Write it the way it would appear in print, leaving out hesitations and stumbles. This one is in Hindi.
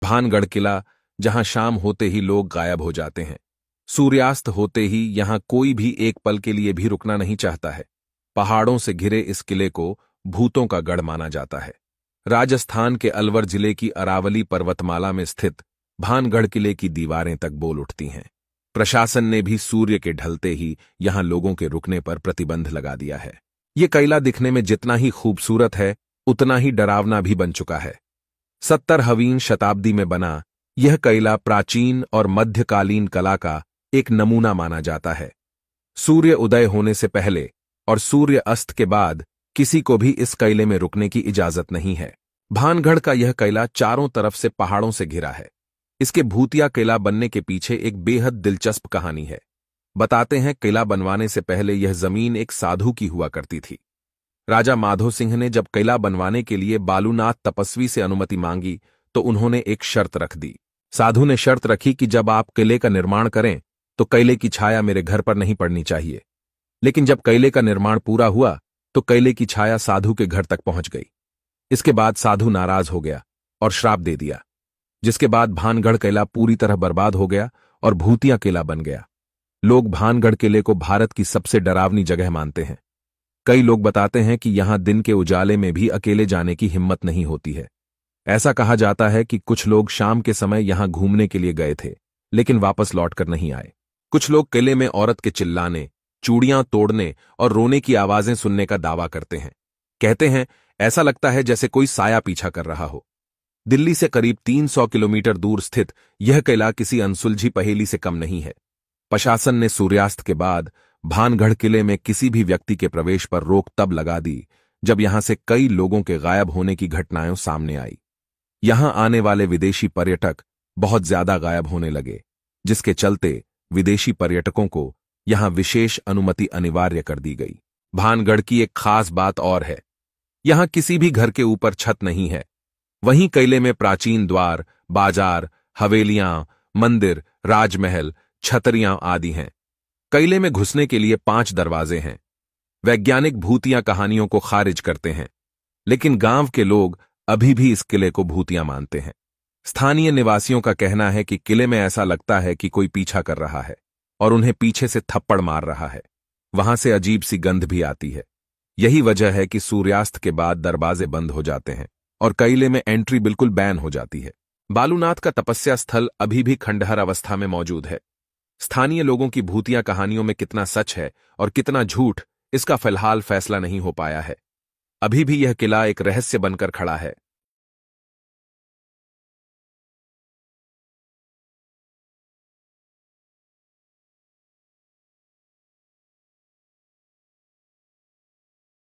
भानगढ़ किला, जहां शाम होते ही लोग गायब हो जाते हैं। सूर्यास्त होते ही यहां कोई भी एक पल के लिए भी रुकना नहीं चाहता है। पहाड़ों से घिरे इस किले को भूतों का गढ़ माना जाता है। राजस्थान के अलवर जिले की अरावली पर्वतमाला में स्थित भानगढ़ किले की दीवारें तक बोल उठती हैं। प्रशासन ने भी सूर्य के ढलते ही यहां लोगों के रुकने पर प्रतिबंध लगा दिया है। ये किला दिखने में जितना ही खूबसूरत है, उतना ही डरावना भी बन चुका है। 17वीं शताब्दी में बना यह किला प्राचीन और मध्यकालीन कला का एक नमूना माना जाता है। सूर्य उदय होने से पहले और सूर्य अस्त के बाद किसी को भी इस किले में रुकने की इजाजत नहीं है। भानगढ़ का यह किला चारों तरफ से पहाड़ों से घिरा है। इसके भूतिया किला बनने के पीछे एक बेहद दिलचस्प कहानी है। बताते हैं, किला बनवाने से पहले यह जमीन एक साधु की हुआ करती थी। राजा माधो सिंह ने जब किला बनवाने के लिए बालूनाथ तपस्वी से अनुमति मांगी तो उन्होंने एक शर्त रख दी। साधु ने शर्त रखी कि जब आप किले का निर्माण करें तो किले की छाया मेरे घर पर नहीं पड़नी चाहिए। लेकिन जब किले का निर्माण पूरा हुआ तो किले की छाया साधु के घर तक पहुंच गई। इसके बाद साधु नाराज हो गया और श्राप दे दिया, जिसके बाद भानगढ़ किला पूरी तरह बर्बाद हो गया और भूतिया किला बन गया। लोग भानगढ़ किले को भारत की सबसे डरावनी जगह मानते हैं। कई लोग बताते हैं कि यहां दिन के उजाले में भी अकेले जाने की हिम्मत नहीं होती है। ऐसा कहा जाता है कि कुछ लोग शाम के समय यहां घूमने के लिए गए थे, लेकिन वापस लौटकर नहीं आए। कुछ लोग किले में औरत के चिल्लाने, चूड़ियां तोड़ने और रोने की आवाजें सुनने का दावा करते हैं। कहते हैं, ऐसा लगता है जैसे कोई साया पीछा कर रहा हो। दिल्ली से करीब 300 किलोमीटर दूर स्थित यह किला किसी अनसुलझी पहेली से कम नहीं है। प्रशासन ने सूर्यास्त के बाद भानगढ़ किले में किसी भी व्यक्ति के प्रवेश पर रोक तब लगा दी जब यहां से कई लोगों के गायब होने की घटनाएं सामने आई। यहां आने वाले विदेशी पर्यटक बहुत ज्यादा गायब होने लगे, जिसके चलते विदेशी पर्यटकों को यहां विशेष अनुमति अनिवार्य कर दी गई। भानगढ़ की एक खास बात और है, यहां किसी भी घर के ऊपर छत नहीं है। वहीं किले में प्राचीन द्वार, बाजार, हवेलियां, मंदिर, राजमहल, छतरियां आदि हैं। किले में घुसने के लिए 5 दरवाजे हैं। वैज्ञानिक भूतिया कहानियों को खारिज करते हैं, लेकिन गांव के लोग अभी भी इस किले को भूतिया मानते हैं। स्थानीय निवासियों का कहना है कि किले में ऐसा लगता है कि कोई पीछा कर रहा है और उन्हें पीछे से थप्पड़ मार रहा है। वहां से अजीब सी गंध भी आती है। यही वजह है कि सूर्यास्त के बाद दरवाजे बंद हो जाते हैं और किले में एंट्री बिल्कुल बैन हो जाती है। बालूनाथ का तपस्या स्थल अभी भी खंडहर अवस्था में मौजूद है। स्थानीय लोगों की भूतिया कहानियों में कितना सच है और कितना झूठ, इसका फिलहाल फैसला नहीं हो पाया है। अभी भी यह किला एक रहस्य बनकर खड़ा है।